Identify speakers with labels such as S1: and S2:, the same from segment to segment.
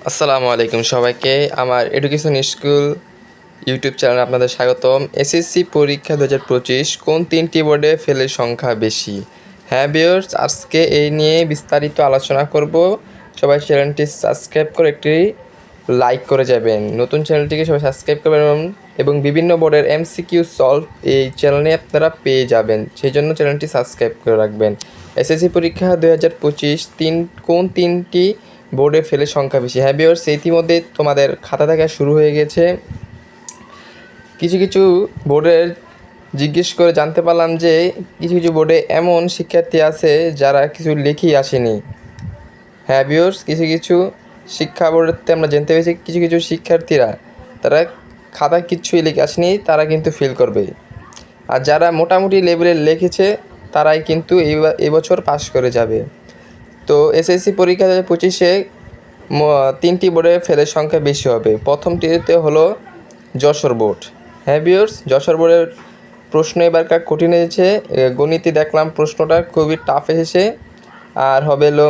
S1: আসসালামু আলাইকুম সবাইকে। আমার এডুকেশন স্কুল ইউটিউব চ্যানেলে আপনাদের স্বাগতম। এসএসসি পরীক্ষা 2025 কোন তিনটি বোর্ডে ফেলের সংখ্যা বেশি? হ্যাঁ ভিউয়ার্স, আজকে এই নিয়ে বিস্তারিত আলোচনা করব। সবাই চ্যানেলটি সাবস্ক্রাইব করে একটি লাইক করে যাবেন। নতুন চ্যানেলটিকে সবাই সাবস্ক্রাইব করবেন এবং বিভিন্ন বোর্ডের এমসিকিউ সলভ এই চ্যানেলে আপনারা পেয়ে যাবেন, সেই জন্য চ্যানেলটি সাবস্ক্রাইব করে রাখবেন। এসএসসি পরীক্ষা 2025 কোন তিনটি বোর্ডে ফেলের সংখ্যা বেশি? হ্যাঁ ভিউয়ার্স, ইতিমধ্যে তোমাদের খাতা দেখা শুরু হয়ে গেছে। কিছু কিছু বোর্ডের জিজ্ঞেস করে জানতে পারলাম যে কিছু কিছু বোর্ডে এমন শিক্ষার্থী আছে যারা কিছু লিখেই আসেনি। হ্যাঁ ভিউয়ার্স, কিছু কিছু শিক্ষা বোর্ডেতে আমরা জানতে পেরেছি কিছু কিছু শিক্ষার্থীরা তারা খাতায় কিচ্ছুই লিখে আসেনি, তারা কিন্তু ফেল করবে। আর যারা মোটামুটি লেভেলের লিখেছে তারাই কিন্তু এবছর পাস করে যাবে। তো এসএসসি পরীক্ষা 2025-এ তিনটি বোর্ডে ফেলের সংখ্যা বেশি হবে। প্রথমটিতে হলো যশোর বোর্ড। হ্যাঁ ভিউয়ার্স, যশোর বোর্ডের প্রশ্ন এবারকার কঠিন এসেছে। গণিতে দেখলাম প্রশ্নটা খুবই টাফ এসেছে। আর হবে হলো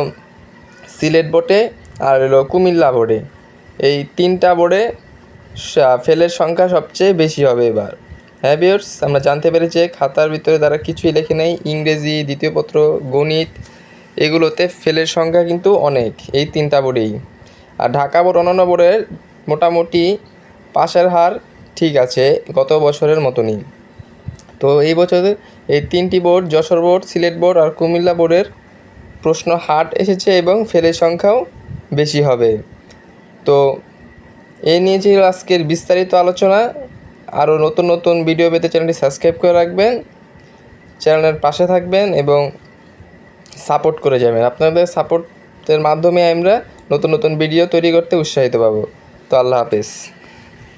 S1: সিলেট বোর্ডে আর হলো কুমিল্লা বোর্ডে। এই তিনটা বোর্ডে ফেলের সংখ্যা সবচেয়ে বেশি হবে এবার। হ্যাঁ ভিউয়ার্স, আমরা জানতে পেরেছি খাতার ভিতরে তারা কিছুই লেখে নেই। ইংরেজি, দ্বিতীয় পত্র, গণিত এগুলোতে ফেলের সংখ্যা কিন্তু অনেক, এই তিনটা বোর্ডেই। আর ঢাকা বোর্ড অন্যান্য বোর্ডের মোটামুটি পাশের হার ঠিক আছে গত বছরের মতনই। তো এই বছরের এই তিনটি board, Jessore board, Sylhet board আর কুমিল্লা বোর্ডের প্রশ্ন হার্ড এসেছে এবং ফেলের সংখ্যাও বেশি হবে। তো এই নিয়ে ছিল আজকের বিস্তারিত আলোচনা। আরও নতুন নতুন ভিডিও পেতে চ্যানেলটি সাবস্ক্রাইব করে রাখবেন, চ্যানেলের পাশে থাকবেন এবং সাপোর্ট করে যাবেন। আপনাদের সাপোর্টের মাধ্যমে আমরা নতুন নতুন ভিডিও তৈরি করতে উৎসাহিত পাবো। তো আল্লাহ হাফেজ।